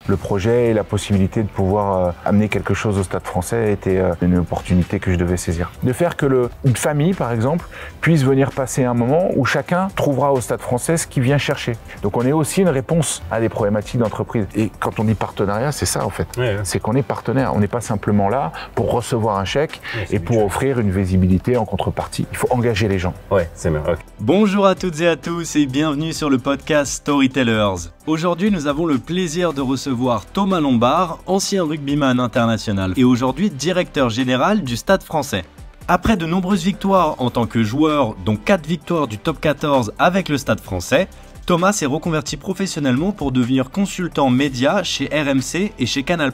Le projet et la possibilité de pouvoir amener quelque chose au Stade Français était une opportunité que je devais saisir. De faire que une famille, par exemple, puisse venir passer un moment où chacun trouvera au Stade Français ce qu'il vient chercher. Donc on est aussi une réponse à des problématiques d'entreprise. Et quand on dit partenariat, c'est ça en fait. Ouais. C'est qu'on est partenaire. On n'est pas simplement là pour recevoir un chèque et pour offrir une visibilité en contrepartie. Il faut engager les gens. Ouais, c'est bien. Okay. Bonjour à toutes et à tous et bienvenue sur le podcast Storytellers. Aujourd'hui, nous avons le plaisir de recevoir Thomas Lombard, ancien rugbyman international et aujourd'hui directeur général du Stade Français. Après de nombreuses victoires en tant que joueur, dont 4 victoires du top 14 avec le Stade Français, Thomas s'est reconverti professionnellement pour devenir consultant média chez RMC et chez Canal+.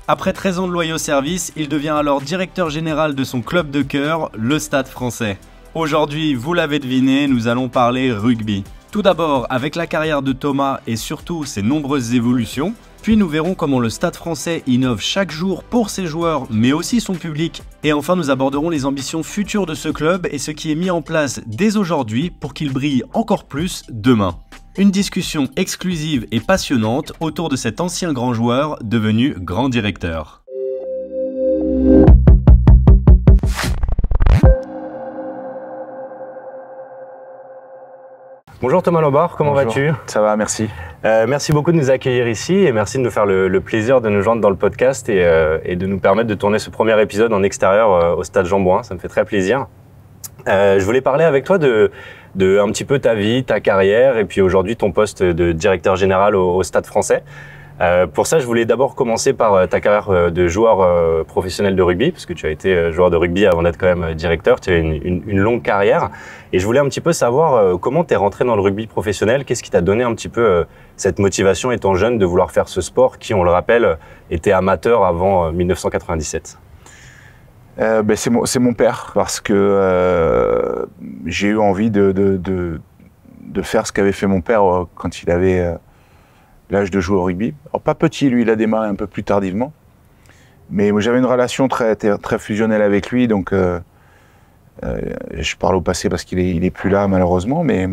Après 13 ans de loyaux service, il devient alors directeur général de son club de cœur, le Stade Français. Aujourd'hui, vous l'avez deviné, nous allons parler rugby. Tout d'abord avec la carrière de Thomas et surtout ses nombreuses évolutions, puis nous verrons comment le Stade Français innove chaque jour pour ses joueurs mais aussi son public. Et enfin nous aborderons les ambitions futures de ce club et ce qui est mis en place dès aujourd'hui pour qu'il brille encore plus demain. Une discussion exclusive et passionnante autour de cet ancien grand joueur devenu grand directeur. Bonjour Thomas Lombard, comment vas-tu? Ça va, merci. Merci beaucoup de nous accueillir ici et merci de nous faire le plaisir de nous joindre dans le podcast et de nous permettre de tourner ce premier épisode en extérieur au Stade Jean-Bouin. Ça me fait très plaisir. Je voulais parler avec toi de un petit peu ta vie, ta carrière et puis aujourd'hui ton poste de directeur général au Stade Français. Pour ça, je voulais d'abord commencer par ta carrière de joueur professionnel de rugby, parce que tu as été joueur de rugby avant d'être quand même directeur, tu as une longue carrière. Et je voulais un petit peu savoir comment tu es rentré dans le rugby professionnel, qu'est-ce qui t'a donné un petit peu cette motivation étant jeune de vouloir faire ce sport qui, on le rappelle, était amateur avant 1997 ? C'est mon père, parce que j'ai eu envie de faire ce qu'avait fait mon père quand il avait l'âge de jouer au rugby. Alors, pas petit, lui, il a démarré un peu plus tardivement. Mais j'avais une relation très fusionnelle avec lui, donc je parle au passé parce qu'il est plus là, malheureusement, mais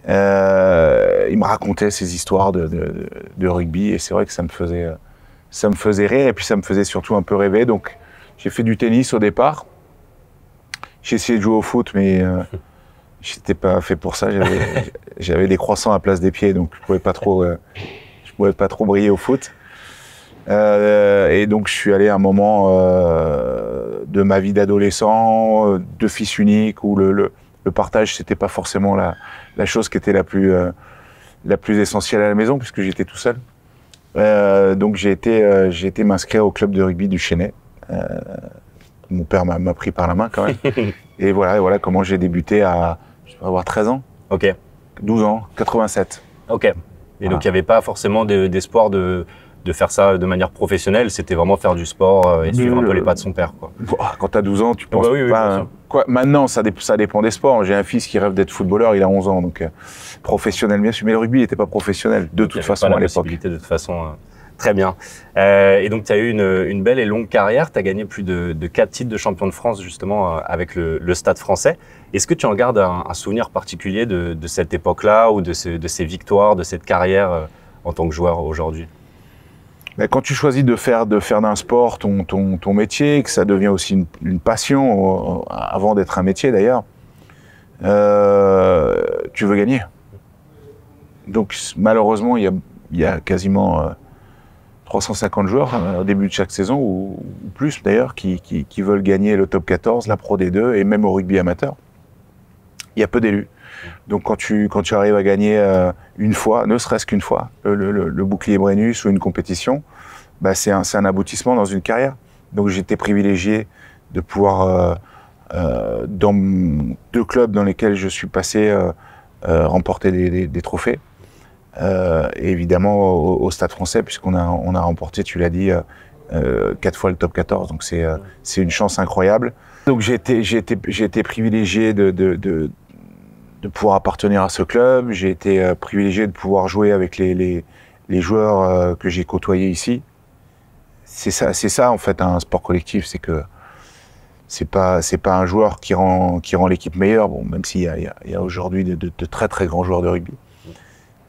il me racontait ses histoires de rugby, et c'est vrai que ça me faisait rire, et puis ça me faisait surtout un peu rêver. Donc j'ai fait du tennis au départ. J'ai essayé de jouer au foot, mais j'étais pas fait pour ça. J'avais des croissants à place des pieds, donc je pouvais pas trop briller au foot. Et donc je suis allé à un moment de ma vie d'adolescent, de fils unique, où le partage c'était pas forcément la chose qui était la plus essentielle à la maison, puisque j'étais tout seul. Donc j'ai été m'inscrire au club de rugby du Chesnay. Mon père m'a pris par la main quand même. Et voilà comment j'ai débuté je vais avoir 13 ans. Ok. 12 ans, 87. Ok. Et voilà. Donc il n'y avait pas forcément d'espoir de faire ça de manière professionnelle, c'était vraiment faire du sport et suivre un peu les pas de son père, quoi. Quand tu as 12 ans, tu penses pas... Quoi, maintenant, ça dépend des sports. J'ai un fils qui rêve d'être footballeur, il a 11 ans, donc professionnel bien sûr. Mais le rugby n'était pas professionnel, de toute façon, à l'époque. De toute façon... Très bien. Et donc, tu as eu une belle et longue carrière. Tu as gagné plus de 4 titres de champion de France, justement, avec le Stade Français. Est-ce que tu en gardes un souvenir particulier de cette époque-là ou de ces victoires, de cette carrière en tant que joueur aujourd'hui ? Quand tu choisis de faire d'un sport ton métier, que ça devient aussi une passion, avant d'être un métier d'ailleurs, tu veux gagner. Donc, malheureusement, il y a quasiment... 350 joueurs au début de chaque saison, ou plus d'ailleurs, qui veulent gagner le top 14, la Pro D2 et même au rugby amateur. Il y a peu d'élus. Donc quand tu arrives à gagner une fois, ne serait-ce qu'une fois, le bouclier Brennus ou une compétition, c'est un aboutissement dans une carrière. Donc j'étais privilégié de pouvoir, dans 2 clubs dans lesquels je suis passé, remporter des trophées. Et évidemment au Stade Français, puisqu'on a remporté, tu l'as dit, 4 fois le top 14, donc c'est une chance incroyable. Donc j'ai été privilégié de pouvoir appartenir à ce club, j'ai été privilégié de pouvoir jouer avec les joueurs que j'ai côtoyés ici. C'est ça en fait un sport collectif, c'est que c'est pas un joueur qui rend l'équipe meilleure, bon, même s'il y a aujourd'hui de très très grands joueurs de rugby.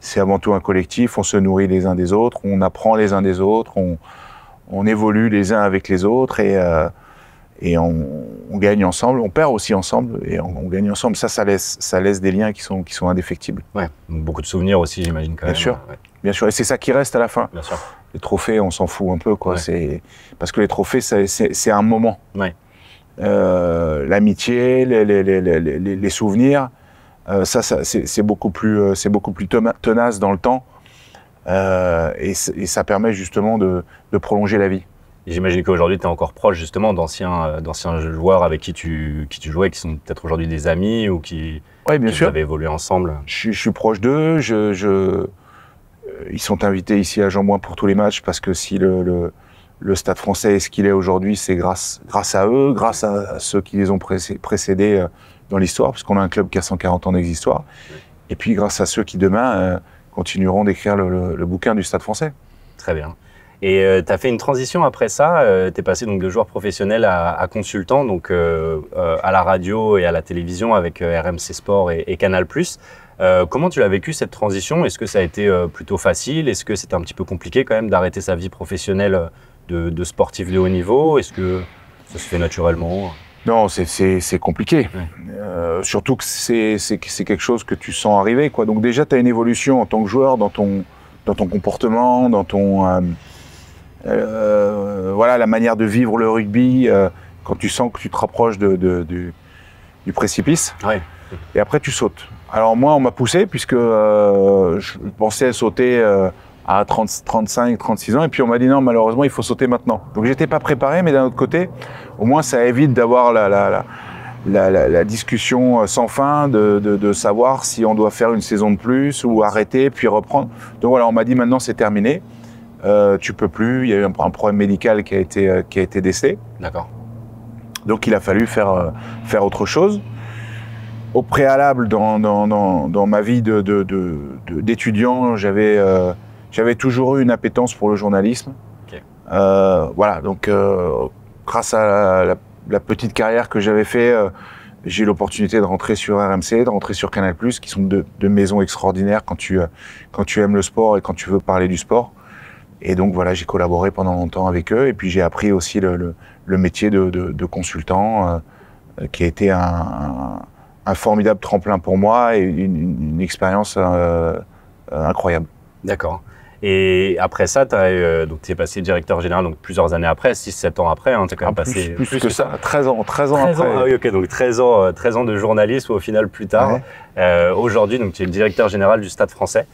c'est avant tout un collectif, on se nourrit les uns des autres, on apprend les uns des autres, on évolue les uns avec les autres et on gagne ensemble, on perd aussi ensemble et on gagne ensemble. Ça laisse des liens qui sont indéfectibles. Ouais, donc beaucoup de souvenirs aussi, j'imagine quand même. Bien sûr, ouais. bien sûr. Et c'est ça qui reste à la fin. Bien sûr. Les trophées, on s'en fout un peu, quoi. Ouais. Parce que les trophées, c'est un moment. Ouais. L'amitié, les souvenirs, c'est beaucoup plus tenace dans le temps. Et ça permet justement de prolonger la vie. J'imagine qu'aujourd'hui, tu es encore proche justement d'anciens joueurs avec qui tu jouais, qui sont peut-être aujourd'hui des amis ou qui avaient évolué ensemble. Je suis proche d'eux. Ils sont invités ici à Jean-Bouin pour tous les matchs parce que si le Stade Français est ce qu'il est aujourd'hui, c'est grâce à eux, grâce à ceux qui les ont précédés dans l'histoire, puisqu'on a un club qui a 140 ans d'histoire. Et puis grâce à ceux qui demain continueront d'écrire le bouquin du Stade Français. Très bien. Et tu as fait une transition après ça, tu es passé donc de joueur professionnel à consultant, donc à la radio et à la télévision avec RMC Sport et Canal+. Comment tu l'as vécu cette transition? Est-ce que ça a été plutôt facile? Est-ce que c'était un petit peu compliqué quand même d'arrêter sa vie professionnelle de sportif de haut niveau? Est-ce que ça se fait naturellement? Non, c'est compliqué. Ouais. Surtout que c'est quelque chose que tu sens arriver, quoi. Donc déjà, tu as une évolution en tant que joueur dans ton comportement, dans ton... voilà, la manière de vivre le rugby, quand tu sens que tu te rapproches du précipice. Ouais. Et après, tu sautes. Alors moi, on m'a poussé puisque je pensais sauter à 35, 36 ans. Et puis on m'a dit non, malheureusement, il faut sauter maintenant. Donc j'étais pas préparé, mais d'un autre côté, au moins ça évite d'avoir la discussion sans fin de savoir si on doit faire une saison de plus ou arrêter puis reprendre. Donc voilà, on m'a dit maintenant c'est terminé. Tu peux plus. Il y a eu un problème médical qui a été décelé. D'accord. Donc il a fallu faire autre chose. Au préalable, dans ma vie d'étudiant, j'avais toujours eu une appétence pour le journalisme. Okay. Voilà, donc grâce à la petite carrière que j'avais fait, j'ai eu l'opportunité de rentrer sur RMC, de rentrer sur Canal+, qui sont deux maisons extraordinaires quand tu aimes le sport et quand tu veux parler du sport. Et donc voilà, j'ai collaboré pendant longtemps avec eux, et puis j'ai appris aussi le métier de consultant, qui a été un formidable tremplin pour moi et une expérience incroyable. D'accord. Et après ça, tu es passé directeur général donc plusieurs années après, 6-7 ans après. Hein, tu as quand même passé plus que ça, 13 ans après. Ah oui, ok, donc 13 ans de journalisme au final plus tard. Ouais. Aujourd'hui, tu es le directeur général du Stade Français.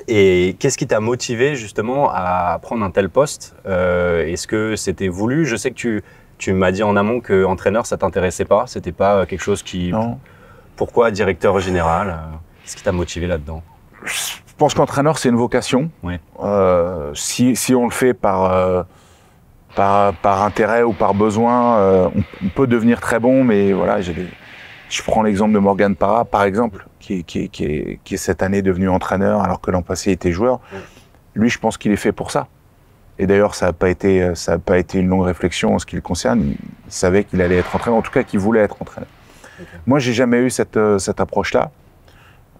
Et qu'est-ce qui t'a motivé justement à prendre un tel poste? Est-ce que c'était voulu? Je sais que tu m'as dit en amont que entraîneur, ça t'intéressait pas. C'était pas quelque chose qui... Non. Pourquoi directeur général? Qu'est-ce qui t'a motivé là-dedans? Je pense qu'entraîneur, c'est une vocation. Oui. Si on le fait par intérêt ou par besoin, on peut devenir très bon, mais voilà, je prends l'exemple de Morgan Parra, par exemple, qui est cette année devenu entraîneur alors que l'an passé il était joueur. Oui. Lui, je pense qu'il est fait pour ça. Et d'ailleurs, ça n'a pas été une longue réflexion en ce qui le concerne. Il savait qu'il allait être entraîneur, en tout cas qu'il voulait être entraîneur. Okay. Moi, j'ai jamais eu cette approche-là.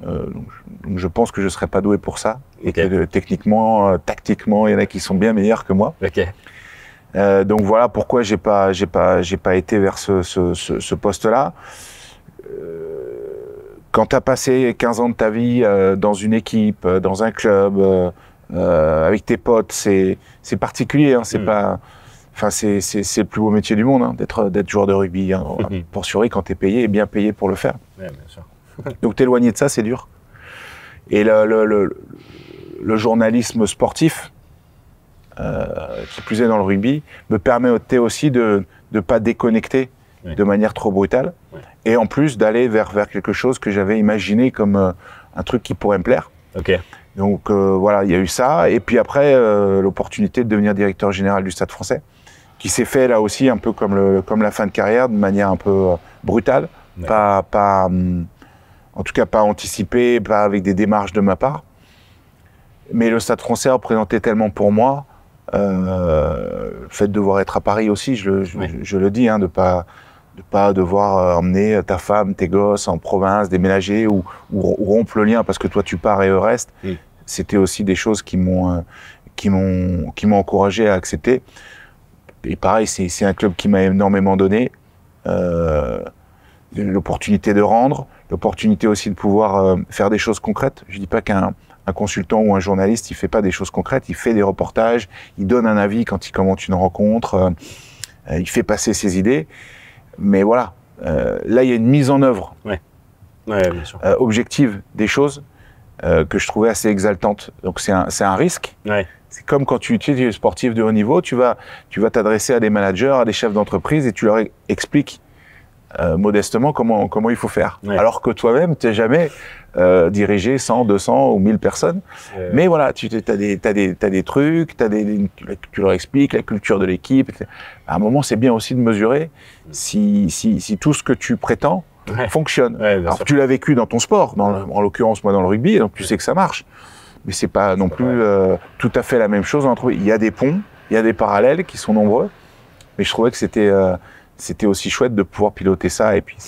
Donc je pense que je ne serais pas doué pour ça. Okay. Et que techniquement, tactiquement, il y en a qui sont bien meilleurs que moi. Okay. Donc voilà pourquoi j'ai pas été vers ce poste-là. Quand tu as passé 15 ans de ta vie dans une équipe, dans un club, avec tes potes, c'est particulier. Hein, c'est pas, enfin c'est le plus beau métier du monde, hein, d'être joueur de rugby. Hein, pour survivre quand tu es payé et bien payé pour le faire. Ouais, bien sûr. Donc t'éloigner de ça, c'est dur. Et le journalisme sportif, qui plus est dans le rugby, me permet aussi de ne pas déconnecter de manière trop brutale. Oui. Et en plus d'aller vers quelque chose que j'avais imaginé comme un truc qui pourrait me plaire. Okay. Donc voilà, il y a eu ça. Et puis après, l'opportunité de devenir directeur général du Stade Français, qui s'est fait là aussi un peu comme la fin de carrière, de manière un peu brutale. En tout cas, pas anticipé, pas avec des démarches de ma part. Mais le Stade Français représentait tellement pour moi, le fait de devoir être à Paris aussi, je le dis, hein, de pas de pas devoir emmener ta femme, tes gosses en province, déménager ou rompre le lien parce que toi tu pars et eux restent. C'était aussi des choses qui m'ont encouragé à accepter. Et pareil, c'est un club qui m'a énormément donné l'opportunité de rendre, l'opportunité aussi de pouvoir faire des choses concrètes. Je dis pas qu'un consultant ou un journaliste, il fait pas des choses concrètes, il fait des reportages, il donne un avis quand il commente une rencontre, il fait passer ses idées. Mais voilà, là, il y a une mise en œuvre bien sûr. Objective des choses que je trouvais assez exaltante. Donc, c'est un risque. C'est comme quand tu es sportif de haut niveau, tu vas t'adresser à des managers, à des chefs d'entreprise et tu leur expliques modestement comment il faut faire. Alors que toi-même, tu n'as jamais dirigé 100, 200 ou 1000 personnes. Mais voilà, tu as des trucs, tu leur expliques la culture de l'équipe. À un moment, c'est bien aussi de mesurer si tout ce que tu prétends fonctionne. Alors, tu l'as vécu dans ton sport, en l'occurrence, moi, dans le rugby, donc tu sais que ça marche. Mais c'est pas non plus tout à fait la même chose entre. Il y a des ponts, il y a des parallèles qui sont nombreux, mais je trouvais que c'était aussi chouette de pouvoir piloter ça. Et puis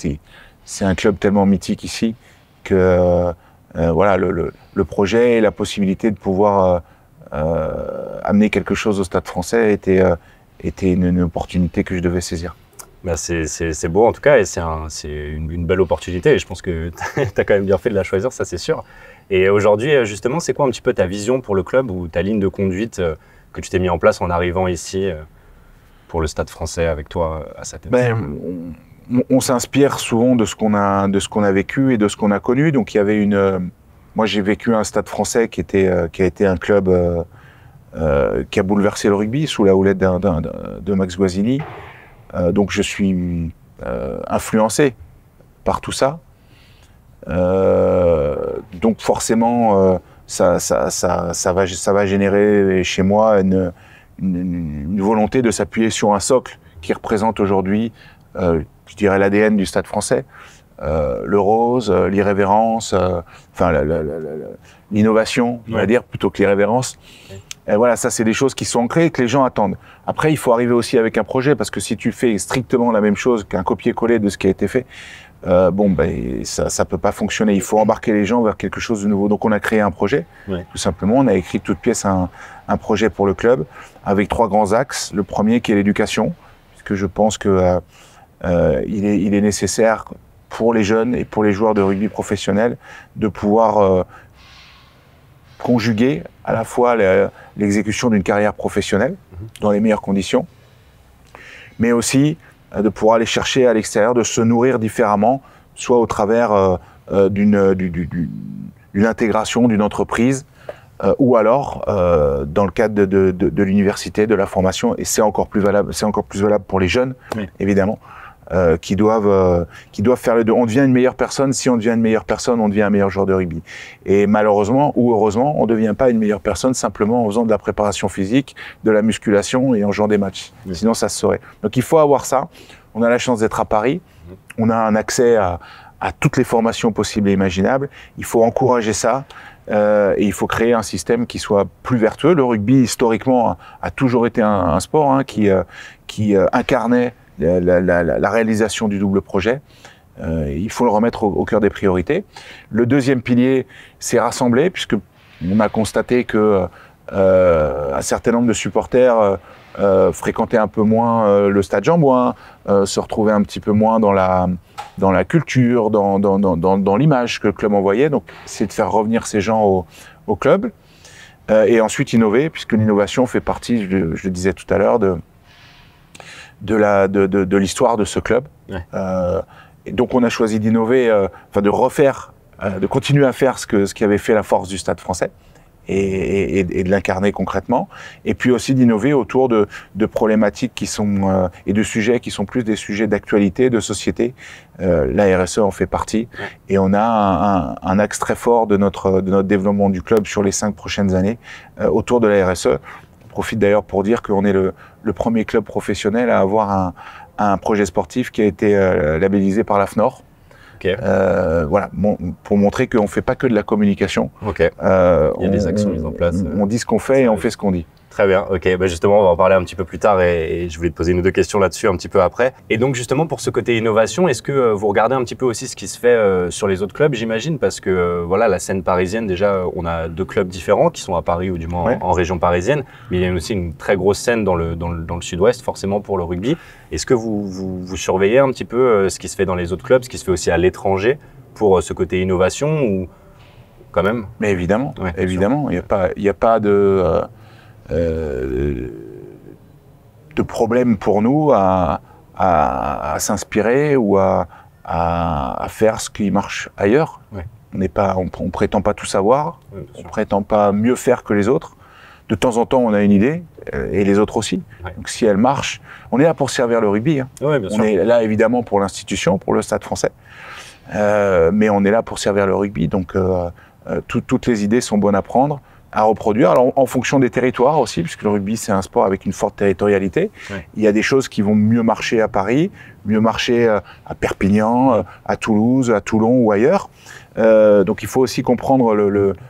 c'est un club tellement mythique ici que voilà le projet et la possibilité de pouvoir amener quelque chose au Stade Français était une opportunité que je devais saisir. Bah c'est beau en tout cas et c'est une belle opportunité et je pense que tu as quand même bien fait de la choisir, ça c'est sûr. Et aujourd'hui justement, c'est quoi un petit peu ta vision pour le club ou ta ligne de conduite que tu t'es mis en place en arrivant ici pour le Stade Français avec toi à sa tête? On s'inspire souvent de ce qu'on a vécu et de ce qu'on a connu. Donc il y avait moi j'ai vécu un Stade Français qui a été un club qui a bouleversé le rugby sous la houlette de Max Guazzini. Donc je suis influencé par tout ça. Donc forcément, ça va générer chez moi une volonté de s'appuyer sur un socle qui représente aujourd'hui, je dirais, l'ADN du Stade Français. Le rose, l'irrévérence, l'innovation, on va dire, plutôt que l'irrévérence. Et voilà, ça c'est des choses qui sont ancrées et que les gens attendent. Après, il faut arriver aussi avec un projet, parce que si tu fais strictement la même chose qu'un copier-coller de ce qui a été fait, ça peut pas fonctionner. Il faut embarquer les gens vers quelque chose de nouveau. Donc on a créé un projet, tout simplement. On a écrit de toutes pièces un projet pour le club, avec 3 grands axes. Le premier qui est l'éducation, puisque je pense que il est nécessaire pour les jeunes et pour les joueurs de rugby professionnels de pouvoir conjuguer à la fois l'exécution d'une carrière professionnelle dans les meilleures conditions, mais aussi de pouvoir aller chercher à l'extérieur, de se nourrir différemment, soit au travers d'une intégration d'une entreprise, ou alors dans le cadre de l'université, de la formation, et c'est encore plus valable pour les jeunes, évidemment. Qui doivent faire les deux. On devient une meilleure personne. Si on devient une meilleure personne, on devient un meilleur joueur de rugby. Et malheureusement ou heureusement, on ne devient pas une meilleure personne simplement en faisant de la préparation physique, de la musculation et en jouant des matchs. Sinon, ça se saurait. Donc, il faut avoir ça. On a la chance d'être à Paris. On a un accès à toutes les formations possibles et imaginables. Il faut encourager ça. Et il faut créer un système qui soit plus vertueux. Le rugby, historiquement, a toujours été un sport qui incarnait la réalisation du double projet. Il faut le remettre au cœur des priorités. Le deuxième pilier, c'est rassembler, puisque on a constaté que un certain nombre de supporters fréquentaient un peu moins le Stade Jean-Bouin, se retrouvaient un petit peu moins dans la culture, dans l'image que le club envoyait. Donc, c'est de faire revenir ces gens au club. Et ensuite innover, puisque l'innovation fait partie, je le disais tout à l'heure, de l'histoire de ce club. Et donc on a choisi d'innover, de refaire, de continuer à faire ce qui avait fait la force du Stade Français et de l'incarner concrètement. Et puis aussi d'innover autour de problématiques qui sont et de sujets qui sont plus des sujets d'actualité, de société. La RSE en fait partie. Et on a un axe très fort de notre développement du club sur les 5 prochaines années autour de la RSE. Je profite d'ailleurs pour dire qu'on est le premier club professionnel à avoir un projet sportif qui a été labellisé par l'AFNOR. Voilà, pour montrer qu'on ne fait pas que de la communication. Il y a des actions mises en place. On dit ce qu'on fait et on fait ce qu'on dit. Très bien, ok. Bah justement, on va en parler un petit peu plus tard et je voulais te poser une ou deux questions là-dessus un petit peu après. Et donc justement, pour ce côté innovation, est-ce que vous regardez un petit peu aussi ce qui se fait sur les autres clubs, j'imagine, parce que voilà, la scène parisienne, déjà, on a 2 clubs différents qui sont à Paris ou du moins en région parisienne, mais il y a aussi une très grosse scène dans le sud-ouest, forcément pour le rugby. Est-ce que vous surveillez un petit peu ce qui se fait dans les autres clubs, ce qui se fait aussi à l'étranger pour ce côté innovation ou quand même? Mais évidemment, Ouais, évidemment, il n'y a pas de problème pour nous à s'inspirer ou à faire ce qui marche ailleurs. Ouais. On prétend pas tout savoir, Ouais, on prétend pas mieux faire que les autres. De temps en temps, on a une idée, et les autres aussi. Ouais. Donc si elle marche, on est là pour servir le rugby. Hein. Ouais, bien On sûr. est là évidemment pour l'institution, pour le Stade français, mais on est là pour servir le rugby. Donc toutes les idées sont bonnes à prendre, à reproduire. Alors en fonction des territoires aussi, puisque le rugby c'est un sport avec une forte territorialité. Ouais. Il y a des choses qui vont mieux marcher à Paris, mieux marcher à Perpignan, à Toulouse, à Toulon ou ailleurs. Donc il faut aussi comprendre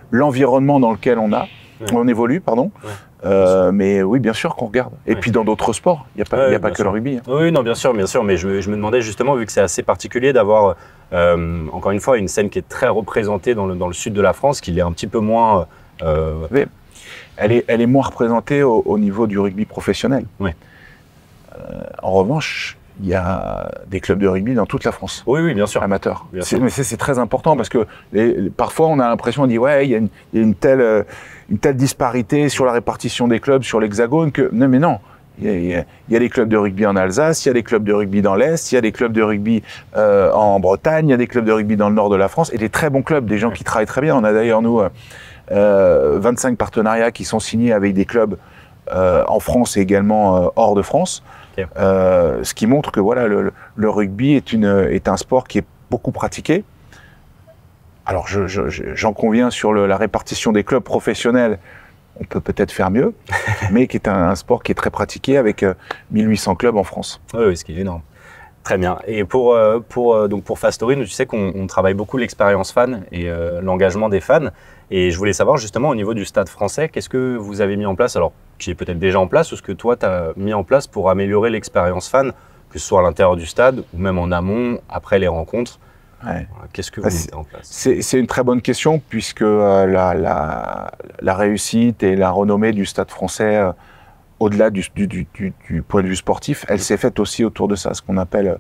l'environnement dans lequel on évolue, pardon. Ouais. Mais oui, bien sûr qu'on regarde. Et puis dans d'autres sports, il n'y a pas que sûr. le rugby. Hein. Oui, non, bien sûr, mais je me demandais justement, vu que c'est assez particulier d'avoir, encore une fois, une scène qui est très représentée dans le sud de la France, qui l'est un petit peu moins... Elle est moins représentée au niveau du rugby professionnel. Ouais. En revanche, il y a des clubs de rugby dans toute la France. Oui, oui, bien sûr. Amateurs. Bien sûr. Mais c'est très important parce que parfois on a l'impression, on dit ouais, il y a une telle disparité sur la répartition des clubs sur l'Hexagone que non, mais non. Il y a des clubs de rugby en Alsace, il y a des clubs de rugby dans l'Est, il y a des clubs de rugby en Bretagne, il y a des clubs de rugby dans le nord de la France et des très bons clubs, des gens qui travaillent très bien. On a d'ailleurs nous 25 partenariats qui sont signés avec des clubs en France et également hors de France. Okay. Ce qui montre que voilà, le rugby est un sport qui est beaucoup pratiqué. Alors j'en conviens sur la répartition des clubs professionnels, on peut peut-être faire mieux, mais qui est un sport qui est très pratiqué avec 1800 clubs en France. Oui, ce qui est énorme. Très bien. Et pour Fast Story, tu sais qu'on travaille beaucoup l'expérience fan et l'engagement des fans. Et je voulais savoir justement au niveau du Stade français, qu'est-ce que vous avez mis en place, alors qui est peut-être déjà en place, ou ce que toi tu as mis en place pour améliorer l'expérience fan, que ce soit à l'intérieur du stade ou même en amont, après les rencontres. Ouais. Qu'est-ce que vous mettez en place? C'est une très bonne question puisque la réussite et la renommée du Stade français, au-delà du point de vue sportif, elle s'est faite aussi autour de ça, ce qu'on appelle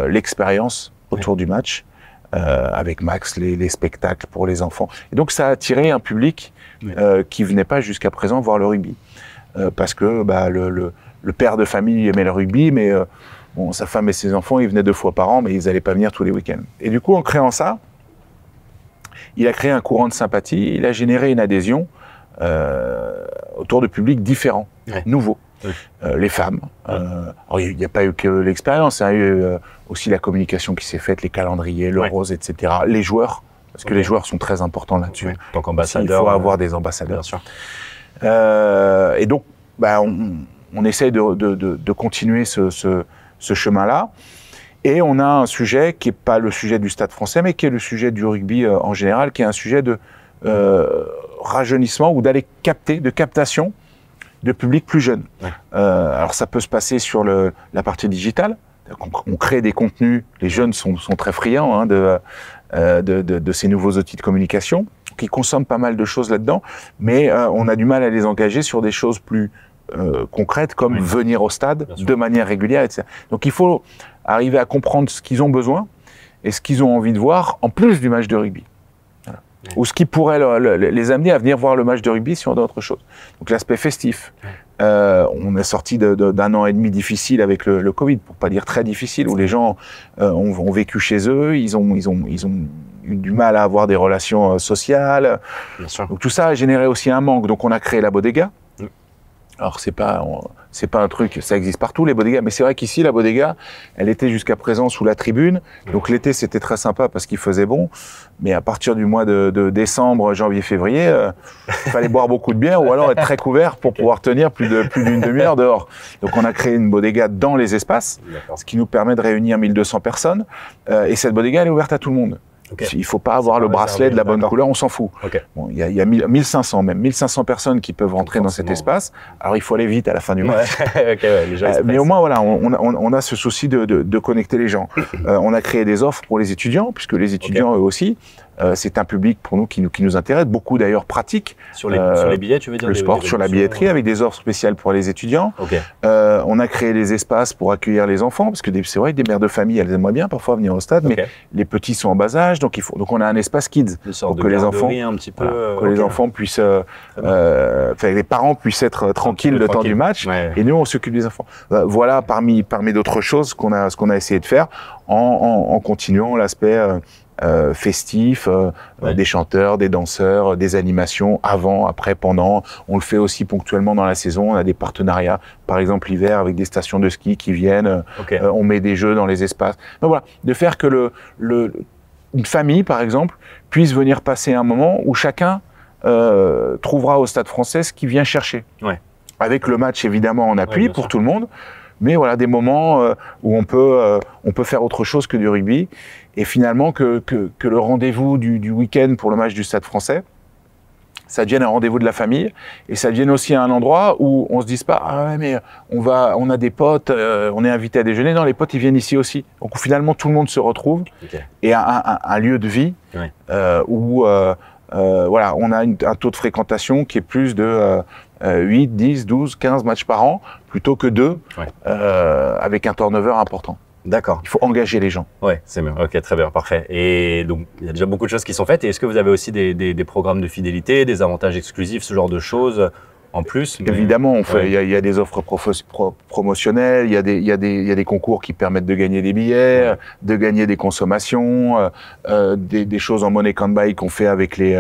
l'expérience autour du match. Avec Max, les spectacles pour les enfants. Et donc ça a attiré un public qui venait pas jusqu'à présent voir le rugby. Parce que le père de famille aimait le rugby, mais bon, sa femme et ses enfants, ils venaient 2 fois par an, mais ils n'allaient pas venir tous les week-ends. Et du coup, en créant ça, il a créé un courant de sympathie, il a généré une adhésion autour de publics différents, nouveaux. Oui. Les femmes. Alors, il n'y a pas eu que l'expérience, il y a eu aussi la communication qui s'est faite, les calendriers, le rose, etc. Les joueurs, parce que les joueurs sont très importants là-dessus. Oui. Donc ambassadeurs. Il faut avoir des ambassadeurs. Bien sûr. Et donc, on essaye de continuer ce chemin-là. Et on a un sujet qui n'est pas le sujet du Stade français, mais qui est le sujet du rugby en général, qui est un sujet de rajeunissement ou de captation de public plus jeune. Ouais. Alors ça peut se passer sur la partie digitale. On crée des contenus, les jeunes sont très friands de ces nouveaux outils de communication, qui consomment pas mal de choses là-dedans, mais on a du mal à les engager sur des choses plus concrètes, comme venir au stade de manière régulière, etc. Donc il faut arriver à comprendre ce qu'ils ont besoin et ce qu'ils ont envie de voir, en plus du match de rugby. Ou ce qui pourrait les amener à venir voir le match de rugby si on a d'autres choses. Donc l'aspect festif. On est sorti d'un an et demi difficile avec le Covid, pour pas dire très difficile, où les gens ont vécu chez eux, ils ont eu du mal à avoir des relations sociales. Bien sûr. Donc tout ça a généré aussi un manque. Donc on a créé la bodega. Alors c'est pas un truc, ça existe partout les bodegas, mais c'est vrai qu'ici la bodega, elle était jusqu'à présent sous la tribune. Donc l'été c'était très sympa parce qu'il faisait bon, mais à partir du mois de décembre, janvier, février, il fallait boire beaucoup de bière ou alors être très couvert pour pouvoir tenir plus d'une demi-heure dehors. Donc on a créé une bodega dans les espaces, ce qui nous permet de réunir 1200 personnes. Et cette bodega elle est ouverte à tout le monde. Okay. Il ne faut pas avoir le bracelet de la bonne couleur, on s'en fout. Okay. Bon, y a 1500 même, 1500 personnes qui peuvent rentrer dans cet espace. Alors il faut aller vite à la fin du match. Mais au moins voilà, on a ce souci de connecter les gens. On a créé des offres pour les étudiants, puisque les étudiants eux aussi, c'est un public pour nous qui nous intéresse, beaucoup d'ailleurs pratique. Sur les billets, tu veux dire? Le sport, sur la billetterie, avec des offres spéciales pour les étudiants. Okay. On a créé des espaces pour accueillir les enfants, parce que c'est vrai que des mères de famille, elles aimeraient bien parfois venir au stade, mais les petits sont en bas âge, donc on a un espace kids pour que les enfants, un petit peu, les enfants puissent, les parents puissent être tranquilles le temps du match, et nous on s'occupe des enfants. Voilà parmi d'autres choses ce qu'on a essayé de faire en continuant l'aspect festif, des chanteurs, des danseurs, des animations avant, après, pendant. On le fait aussi ponctuellement dans la saison. On a des partenariats, par exemple l'hiver, avec des stations de ski qui viennent. On met des jeux dans les espaces. Donc voilà, de faire que une famille, par exemple, puisse venir passer un moment où chacun trouvera au Stade Français ce qu'il vient chercher. Avec le match évidemment en appui pour tout le monde. Mais voilà, des moments où on peut faire autre chose que du rugby. Et finalement, que le rendez-vous du week-end pour le match du Stade Français, ça devienne un rendez-vous de la famille. Et ça devienne aussi un endroit où on se dise pas, ah ouais, mais on a des potes, on est invité à déjeuner. Non, les potes, ils viennent ici aussi. Donc finalement, tout le monde se retrouve. Et un lieu de vie où voilà, on a un taux de fréquentation qui est plus de 8, 10, 12, 15 matchs par an, plutôt que 2, avec un turnover important. D'accord. Il faut engager les gens. Ouais, c'est bien. Ok, très bien, parfait. Et donc, il y a déjà beaucoup de choses qui sont faites. Et est-ce que vous avez aussi des programmes de fidélité, des avantages exclusifs, ce genre de choses en plus? Évidemment, il y a des offres promotionnelles, il y a des concours qui permettent de gagner des billets, de gagner des consommations, des choses en money can buy qu'on fait avec les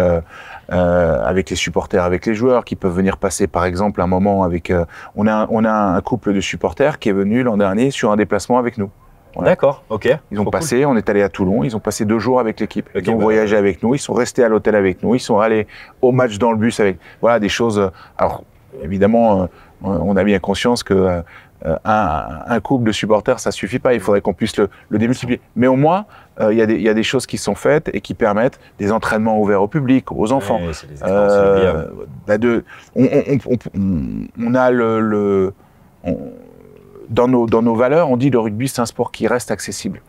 supporters, avec les joueurs, qui peuvent venir passer, par exemple, un moment avec. On a un couple de supporters qui est venu l'an dernier sur un déplacement avec nous. Voilà. D'accord, ok. Ils ont passé, on est allé à Toulon, ils ont passé 2 jours avec l'équipe. Ils ont voyagé avec nous, ils sont restés à l'hôtel avec nous, ils sont allés au match dans le bus avec. Voilà, des choses. Alors, évidemment, on a bien conscience que un couple de supporters, ça suffit pas. Il faudrait qu'on puisse le démultiplier. Mais au moins, il y a des choses qui sont faites et qui permettent des entraînements ouverts au public, aux enfants. On a dans nos valeurs, on dit le rugby, c'est un sport qui reste accessible.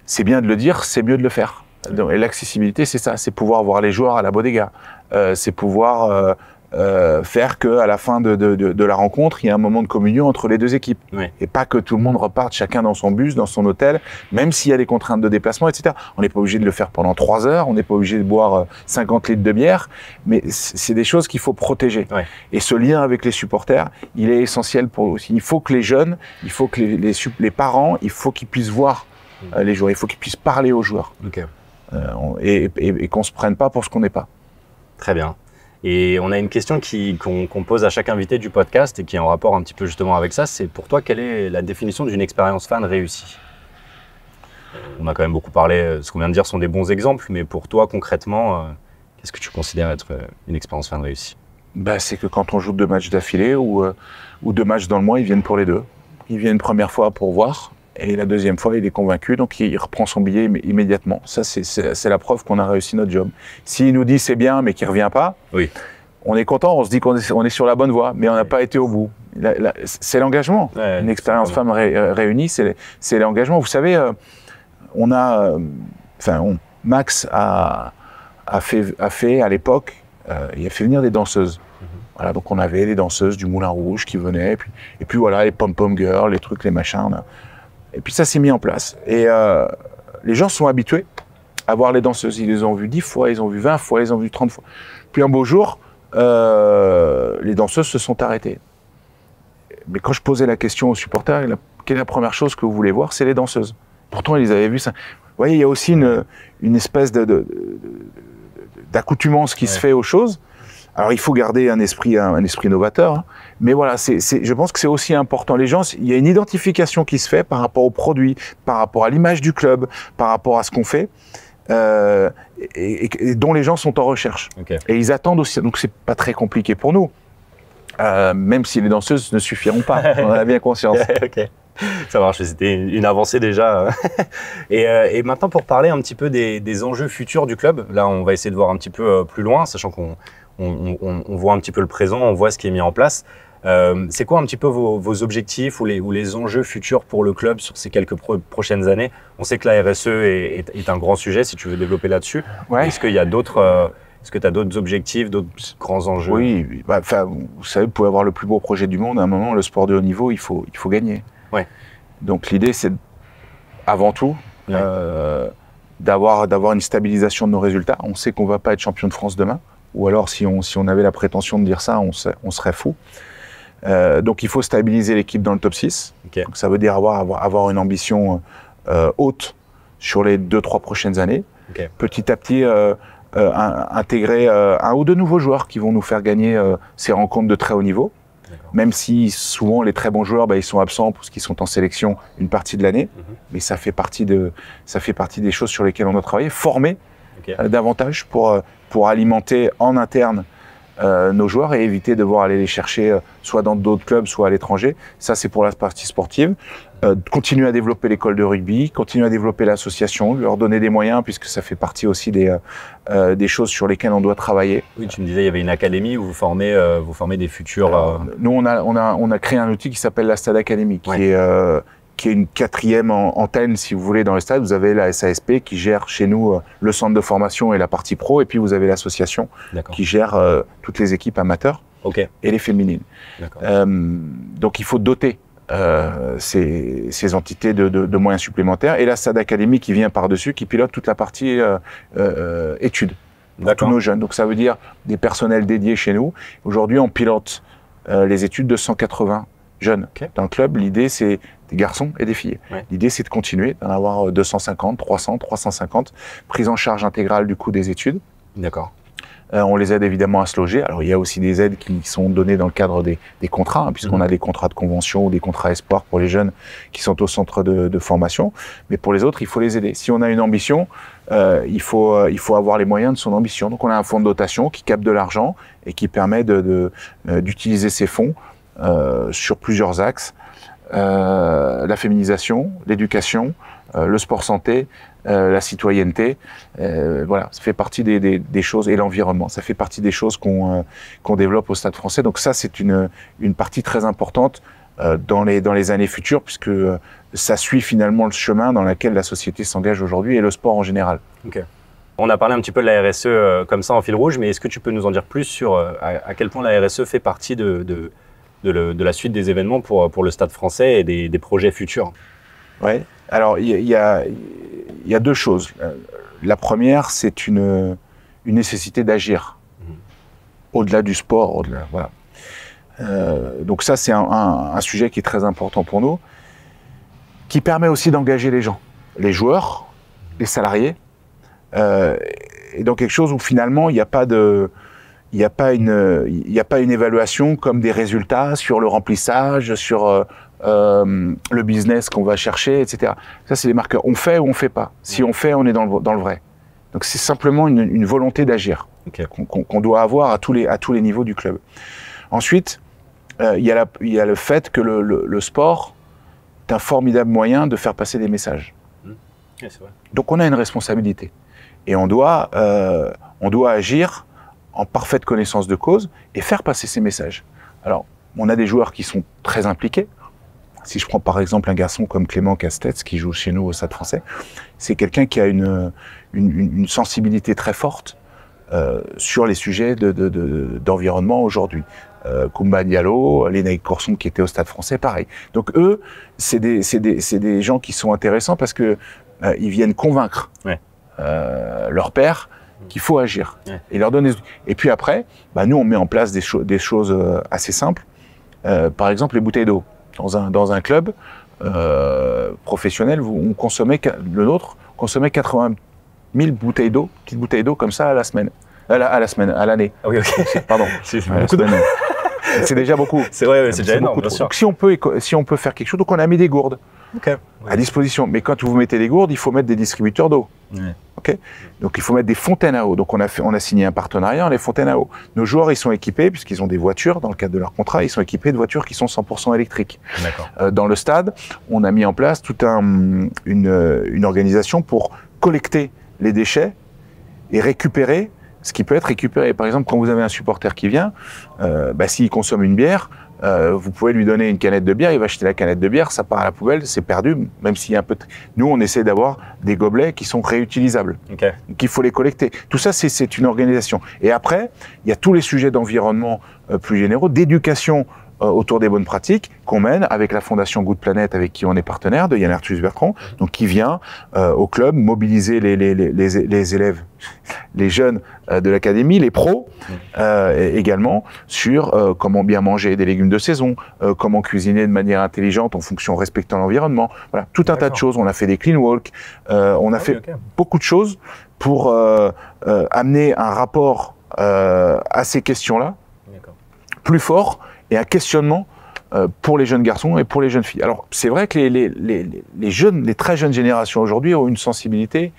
C'est bien de le dire, c'est mieux de le faire. Et l'accessibilité, c'est ça, c'est pouvoir voir les joueurs à la bodega. C'est pouvoir faire qu'à la fin de la rencontre, il y a un moment de communion entre les deux équipes. Et pas que tout le monde reparte chacun dans son bus, dans son hôtel, même s'il y a des contraintes de déplacement, etc. On n'est pas obligé de le faire pendant 3 heures, on n'est pas obligé de boire 50 litres de bière, mais c'est des choses qu'il faut protéger. Et ce lien avec les supporters, il est essentiel pour aussi. Il faut que les jeunes, il faut que les parents, il faut qu'ils puissent voir les joueurs, il faut qu'ils puissent parler aux joueurs. Et qu'on ne se prenne pas pour ce qu'on n'est pas. Très bien. Et on a une question qu'on pose à chaque invité du podcast et qui est en rapport un petit peu justement avec ça. C'est pour toi, quelle est la définition d'une expérience fan réussie? On a quand même beaucoup parlé, ce qu'on vient de dire sont des bons exemples, mais pour toi concrètement, qu'est-ce que tu considères être une expérience fan réussie? C'est que quand on joue 2 matchs d'affilée ou 2 matchs dans le mois, ils viennent pour les 2. Ils viennent une première fois pour voir. Et la deuxième fois, il est convaincu, donc il reprend son billet immédiatement. Ça, c'est la preuve qu'on a réussi notre job. S'il nous dit c'est bien, mais qu'il ne revient pas, on est content, on se dit qu'on est sur la bonne voie, mais on n'a pas été au bout. C'est l'engagement. Une expérience femme réunie, c'est l'engagement. Vous savez, Max a fait à l'époque, il a fait venir des danseuses. Voilà, donc on avait les danseuses du Moulin Rouge qui venaient, et puis voilà, les pom-pom girls, les trucs, les machins. Et puis ça s'est mis en place. Et les gens sont habitués à voir les danseuses. Ils les ont vues 10 fois, ils ont vu 20 fois, ils ont vu 30 fois. Puis un beau jour, les danseuses se sont arrêtées. Mais quand je posais la question aux supporters, quelle est la première chose que vous voulez voir? C'est les danseuses. Pourtant, ils avaient vu ça. Vous voyez, il y a aussi une espèce d'accoutumance qui se fait aux choses. Alors, il faut garder un esprit novateur, hein. Mais voilà, je pense que c'est aussi important. Les gens, il y a une identification qui se fait par rapport au produit, par rapport à l'image du club, par rapport à ce qu'on fait, et dont les gens sont en recherche. Et ils attendent aussi. Donc, c'est pas très compliqué pour nous, même si les danseuses ne suffiront pas. On en a bien conscience. Ça marche, c'était une avancée déjà. Et maintenant, pour parler un petit peu des enjeux futurs du club, là, on va essayer de voir un petit peu plus loin, sachant qu'on voit un petit peu le présent, on voit ce qui est mis en place. C'est quoi un petit peu vos objectifs ou les enjeux futurs pour le club sur ces quelques prochaines années? On sait que la RSE est un grand sujet, si tu veux développer là-dessus. Ouais. Est-ce qu'il y a d'autres... Est-ce que tu as d'autres objectifs, d'autres grands enjeux? Oui, vous savez, vous pouvez avoir le plus beau projet du monde. À un moment, le sport de haut niveau, il faut gagner. Ouais. Donc l'idée, c'est avant tout d'avoir une stabilisation de nos résultats. On sait qu'on ne va pas être champion de France demain. Ou alors, si on avait la prétention de dire ça, on serait fou. Donc il faut stabiliser l'équipe dans le top 6. Okay. Donc, ça veut dire avoir une ambition haute sur les 2-3 prochaines années. Okay. Petit à petit, intégrer un ou deux nouveaux joueurs qui vont nous faire gagner ces rencontres de très haut niveau. Même si souvent les très bons joueurs, ils sont absents parce qu'ils sont en sélection une partie de l'année. Mais ça fait partie des choses sur lesquelles on doit travailler. Former davantage pour alimenter en interne nos joueurs et éviter de devoir aller les chercher soit dans d'autres clubs, soit à l'étranger. Ça, c'est pour la partie sportive. Continuer à développer l'école de rugby, continuer à développer l'association, leur donner des moyens, puisque ça fait partie aussi des choses sur lesquelles on doit travailler. Oui, tu me disais, il y avait une académie où vous formez des futurs... Nous, on a créé un outil qui s'appelle la Stade Academy, qui est une quatrième antenne, si vous voulez, dans le stade. Vous avez la SASP qui gère chez nous le centre de formation et la partie pro, et puis vous avez l'association qui gère toutes les équipes amateurs et les féminines. Donc il faut doter ces entités de moyens supplémentaires, et la Stade Academy qui vient par-dessus, qui pilote toute la partie études pour tous nos jeunes. Donc ça veut dire des personnels dédiés chez nous. Aujourd'hui, on pilote les études de 180 jeunes dans le club. L'idée, c'est des garçons et des filles. L'idée, c'est de continuer, d'en avoir 250, 300, 350, prise en charge intégrale du coût des études. D'accord. On les aide évidemment à se loger. Alors, il y a aussi des aides qui sont données dans le cadre des contrats, puisqu'on a des contrats de convention ou des contrats espoirs pour les jeunes qui sont au centre de formation. Mais pour les autres, il faut les aider. Si on a une ambition, il faut avoir les moyens de son ambition. Donc, on a un fonds de dotation qui capte de l'argent et qui permet d'utiliser ces fonds sur plusieurs axes. La féminisation, l'éducation, le sport santé, la citoyenneté, voilà, ça fait partie des choses, et l'environnement, ça fait partie des choses qu'on développe au Stade Français. Donc ça, c'est une partie très importante dans les années futures, puisque ça suit finalement le chemin dans lequel la société s'engage aujourd'hui et le sport en général. On a parlé un petit peu de la RSE comme ça en fil rouge, mais est-ce que tu peux nous en dire plus sur à quel point la RSE fait partie de la suite des événements pour le Stade Français et des projets futurs? Oui, alors il y a deux choses. La première, c'est une nécessité d'agir au-delà du sport, voilà. Donc ça, c'est un sujet qui est très important pour nous, qui permet aussi d'engager les gens, les joueurs, les salariés, et donc quelque chose où finalement il n'y a pas une évaluation comme des résultats sur le remplissage, sur le business qu'on va chercher, etc. Ça, c'est les marqueurs. On fait ou on ne fait pas. Si on fait, on est dans le vrai. Donc, c'est simplement une volonté d'agir qu'on doit avoir à tous les niveaux du club. Ensuite, il y a le fait que le sport est un formidable moyen de faire passer des messages. C'est vrai. Donc, on a une responsabilité. Et on doit agir en parfaite connaissance de cause et faire passer ces messages. Alors, on a des joueurs qui sont très impliqués. Si je prends par exemple un garçon comme Clément Castex qui joue chez nous au Stade Français, c'est quelqu'un qui a une sensibilité très forte sur les sujets d'environnement aujourd'hui. Koumba Diallo, Lénaïque Corson qui était au Stade Français, pareil. Donc eux, c'est des gens qui sont intéressants parce que ils viennent convaincre leur père qu'il faut agir et leur donner. Et puis après, nous on met en place des choses assez simples. Par exemple, les bouteilles d'eau. Dans un club professionnel, le nôtre consommait 80 000 bouteilles d'eau, petites bouteilles d'eau comme ça à l'année. Ah oui, pardon. C'est beaucoup d'eau. C'est déjà beaucoup. C'est vrai, c'est déjà énorme, bien sûr. Donc, si on peut faire quelque chose, donc on a mis des gourdes à disposition. Mais quand vous mettez des gourdes, il faut mettre des distributeurs d'eau. ok. Donc il faut mettre des fontaines à eau. Donc on a signé un partenariat, les fontaines à eau. Nos joueurs, ils sont équipés, puisqu'ils ont des voitures, dans le cadre de leur contrat, ils sont équipés de voitures qui sont 100% électriques. Dans le stade, on a mis en place toute une organisation pour collecter les déchets et récupérer ce qui peut être récupéré. Par exemple, quand vous avez un supporter qui vient, s'il consomme une bière, vous pouvez lui donner une canette de bière, il va acheter la canette de bière, ça part à la poubelle, c'est perdu, même s'il y a un peu... Nous, on essaie d'avoir des gobelets qui sont réutilisables, donc il faut les collecter. Tout ça, c'est une organisation. Et après, il y a tous les sujets d'environnement plus généraux, d'éducation autour des bonnes pratiques qu'on mène avec la Fondation Good Planet, avec qui on est partenaire, de Yann Arthus Bertrand, donc qui vient au club mobiliser les élèves, les jeunes de l'académie, les pros également, sur comment bien manger des légumes de saison, comment cuisiner de manière intelligente en fonction respectant l'environnement. Voilà, tout un tas de choses. On a fait des clean walk, on a fait beaucoup de choses pour amener un rapport à ces questions-là plus fort et un questionnement pour les jeunes garçons et pour les jeunes filles. Alors, c'est vrai que les très jeunes générations aujourd'hui ont une sensibilité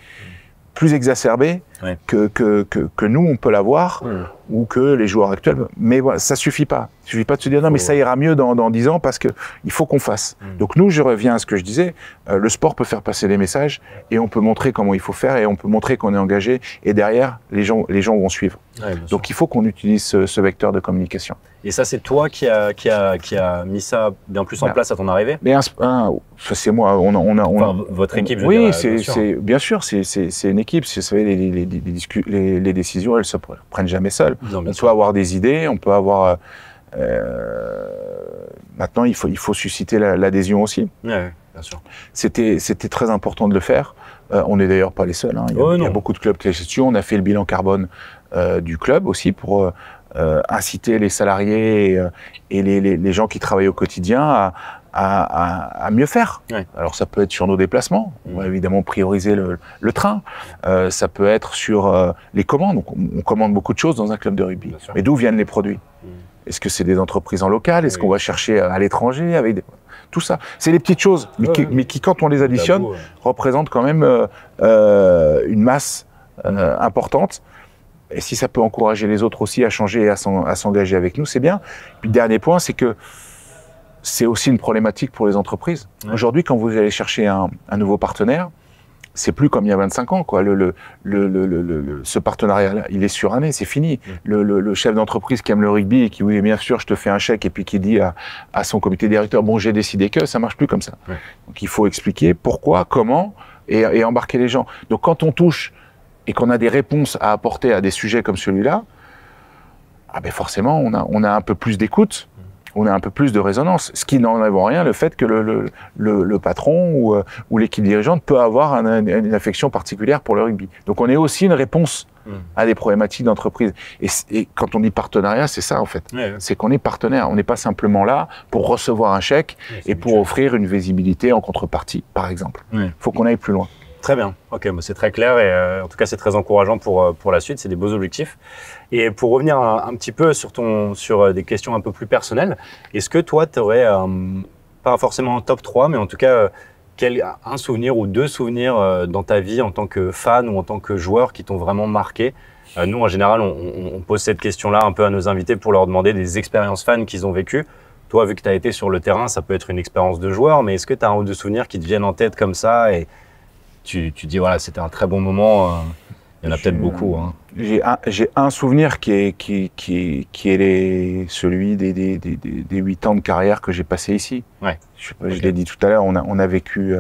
plus exacerbée que nous, on peut l'avoir, ou que les joueurs actuels. Mais voilà, ça suffit pas. Il suffit pas de se dire non, mais ça ira mieux dans 10 ans parce qu'il faut qu'on fasse. Donc nous, je reviens à ce que je disais, le sport peut faire passer des messages et on peut montrer comment il faut faire et on peut montrer qu'on est engagé et derrière, les gens vont suivre. Donc il faut qu'on utilise ce vecteur de communication. Et ça, c'est toi qui a mis ça bien plus en place à ton arrivée? Mais c'est moi. Enfin, votre équipe, je oui, dirais, bien sûr, c'est une équipe. Vous savez, les décisions, elles se prennent jamais seules. On peut avoir des idées, on peut avoir... maintenant, il faut susciter l'adhésion aussi. Bien sûr. C'était très important de le faire. On n'est d'ailleurs pas les seuls. Il y a beaucoup de clubs qui l'ont dessus. On a fait le bilan carbone du club aussi pour inciter les salariés et les gens qui travaillent au quotidien à mieux faire. Alors ça peut être sur nos déplacements, on va évidemment prioriser le train, ça peut être sur les commandes, donc on commande beaucoup de choses dans un club de rugby, mais d'où viennent les produits? Est-ce que c'est des entreprises en local? Est-ce qu'on va chercher à l'étranger avec tout ça? C'est des petites choses, mais qui quand on les additionne, représentent quand même une masse importante. Et si ça peut encourager les autres aussi à changer et à s'engager avec nous, c'est bien. Puis le dernier point, c'est que c'est aussi une problématique pour les entreprises. Aujourd'hui, quand vous allez chercher un nouveau partenaire, c'est plus comme il y a 25 ans, quoi. Ce partenariat-là, il est suranné, c'est fini. Le chef d'entreprise qui aime le rugby et qui, oui, bien sûr, je te fais un chèque, et puis qui dit à son comité directeur, bon, j'ai décidé que, ça marche plus comme ça. Donc il faut expliquer pourquoi, comment, et embarquer les gens. Donc quand on touche et qu'on a des réponses à apporter à des sujets comme celui-là, forcément, on a un peu plus d'écoute, on a un peu plus de résonance. Ce qui n'enlève en rien le fait que le patron ou l'équipe dirigeante peut avoir une affection particulière pour le rugby. Donc on est aussi une réponse à des problématiques d'entreprise. Et quand on dit partenariat, c'est ça en fait. C'est qu'on est partenaire. On n'est pas simplement là pour recevoir un chèque et pour offrir une visibilité en contrepartie, par exemple. Il faut qu'on aille plus loin. Très bien, ok, c'est très clair et en tout cas c'est très encourageant pour la suite, c'est des beaux objectifs. Et pour revenir un petit peu sur des questions un peu plus personnelles, est-ce que toi tu aurais, pas forcément un top 3, mais en tout cas un souvenir ou deux souvenirs dans ta vie en tant que fan ou en tant que joueur qui t'ont vraiment marqué? Nous en général on pose cette question-là un peu à nos invités pour leur demander des expériences fans qu'ils ont vécues. Toi vu que tu as été sur le terrain, ça peut être une expérience de joueur, mais est-ce que tu as un ou deux souvenirs qui te viennent en tête comme ça et tu dis voilà, c'était un très bon moment, il y en a peut-être beaucoup. J'ai un souvenir qui est celui des 8 ans de carrière que j'ai passé ici. Je l'ai dit tout à l'heure, on a vécu,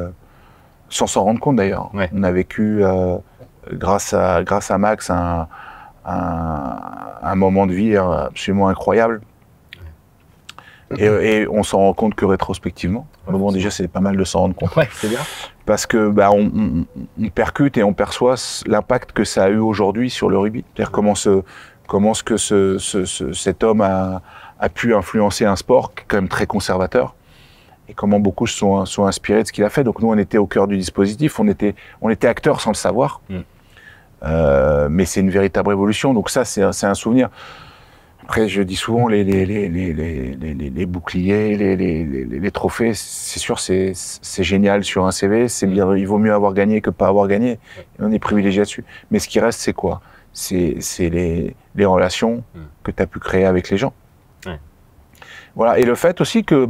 sans s'en rendre compte d'ailleurs, on a vécu grâce à Max un moment de vie absolument incroyable. Et on s'en rend compte que rétrospectivement. Bon, déjà, c'est pas mal de s'en rendre compte. C'est bien. Parce que on percute et on perçoit l'impact que ça a eu aujourd'hui sur le rugby. C'est-à-dire comment cet homme a pu influencer un sport qui est quand même très conservateur et comment beaucoup sont inspirés de ce qu'il a fait. Donc nous, on était au cœur du dispositif, on était acteurs sans le savoir. Mais c'est une véritable révolution. Donc ça, c'est un souvenir. Après, je dis souvent les boucliers, les trophées, c'est sûr, c'est génial sur un CV. C'est bien, il vaut mieux avoir gagné que pas avoir gagné. Et on est privilégié là-dessus. Mais ce qui reste, c'est quoi? C'est les relations que tu as pu créer avec les gens. Ouais. Voilà. Et le fait aussi que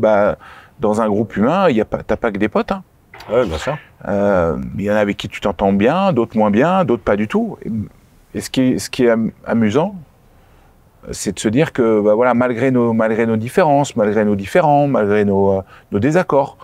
dans un groupe humain, t'as pas que des potes. Hein. Oui, bien sûr. Il y en a avec qui tu t'entends bien, d'autres moins bien, d'autres pas du tout. Et ce qui est amusant, c'est de se dire que voilà, malgré nos différences, malgré nos différends, malgré nos désaccords,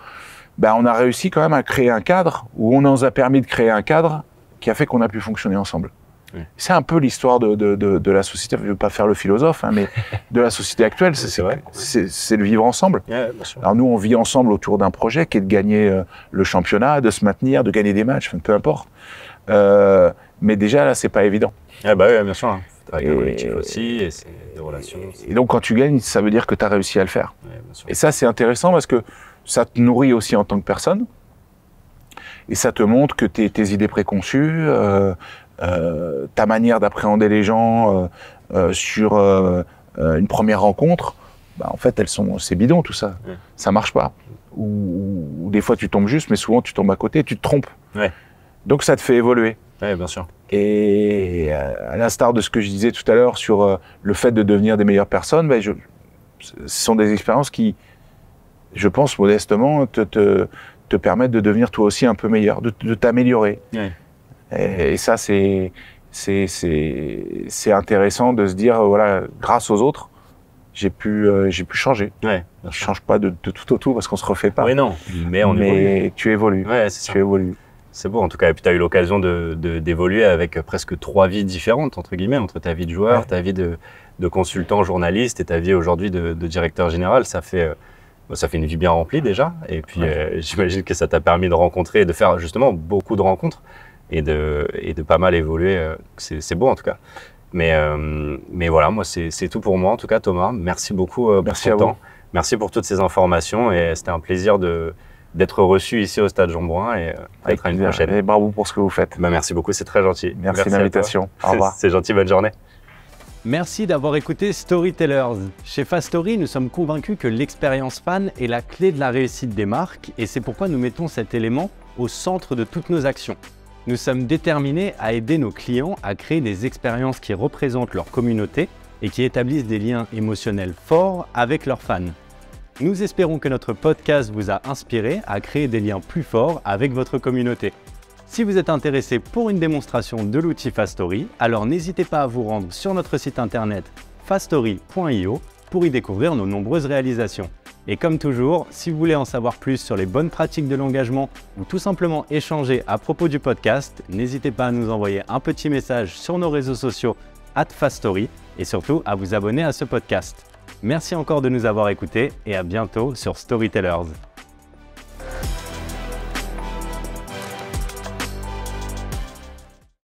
on a réussi quand même à créer un cadre où on nous a permis de créer un cadre qui a fait qu'on a pu fonctionner ensemble. Oui. C'est un peu l'histoire de la société, je ne veux pas faire le philosophe, hein, mais de la société actuelle, c'est le vivre ensemble. Yeah, alors nous, on vit ensemble autour d'un projet qui est de gagner le championnat, de se maintenir, de gagner des matchs, peu importe. Mais déjà, là, c'est pas évident. Ah bah oui, bien sûr. Hein. Avec un collectif aussi, et c'est des relations. Et donc, quand tu gagnes, ça veut dire que tu as réussi à le faire. Ouais, et ça, c'est intéressant parce que ça te nourrit aussi en tant que personne. Et ça te montre que tes idées préconçues, ta manière d'appréhender les gens sur une première rencontre, en fait, c'est bidon tout ça. Ouais. Ça marche pas. Ou des fois, tu tombes juste, mais souvent, tu tombes à côté, tu te trompes. Ouais. Donc, ça te fait évoluer. Oui, bien sûr. Et à l'instar de ce que je disais tout à l'heure sur le fait de devenir des meilleures personnes, ce sont des expériences qui, je pense modestement, te permettent de devenir toi aussi un peu meilleur, de t'améliorer. Oui. Et ça, c'est intéressant de se dire, voilà, grâce aux autres, j'ai pu changer. Ouais, je ne change pas de tout au tout parce qu'on ne se refait pas. Oui, non, mais on évolue. Mais tu évolues. Ouais, c'est ça. Tu évolues. C'est beau en tout cas, et puis tu as eu l'occasion d'évoluer avec presque 3 vies différentes, entre guillemets, entre ta vie de joueur, ouais. Ta vie de consultant, journaliste et ta vie aujourd'hui de directeur général. Ça fait une vie bien remplie déjà, et puis j'imagine que ça t'a permis de rencontrer et de faire justement beaucoup de rencontres et de pas mal évoluer. C'est beau en tout cas. Mais voilà, moi c'est tout pour moi en tout cas, Thomas. Merci beaucoup pour ton temps. Merci pour toutes ces informations et c'était un plaisir d'être reçu ici au Stade Jean-Bouin et peut-être à une prochaine. Et bravo pour ce que vous faites. Merci beaucoup, c'est très gentil. Merci de l'invitation. Au revoir. C'est gentil, bonne journée. Merci d'avoir écouté Storytellers. Chez Fastory, nous sommes convaincus que l'expérience fan est la clé de la réussite des marques et c'est pourquoi nous mettons cet élément au centre de toutes nos actions. Nous sommes déterminés à aider nos clients à créer des expériences qui représentent leur communauté et qui établissent des liens émotionnels forts avec leurs fans. Nous espérons que notre podcast vous a inspiré à créer des liens plus forts avec votre communauté. Si vous êtes intéressé pour une démonstration de l'outil Fastory, alors n'hésitez pas à vous rendre sur notre site internet fastory.io pour y découvrir nos nombreuses réalisations. Et comme toujours, si vous voulez en savoir plus sur les bonnes pratiques de l'engagement ou tout simplement échanger à propos du podcast, n'hésitez pas à nous envoyer un petit message sur nos réseaux sociaux @Fastory et surtout à vous abonner à ce podcast. Merci encore de nous avoir écoutés et à bientôt sur Storytellers.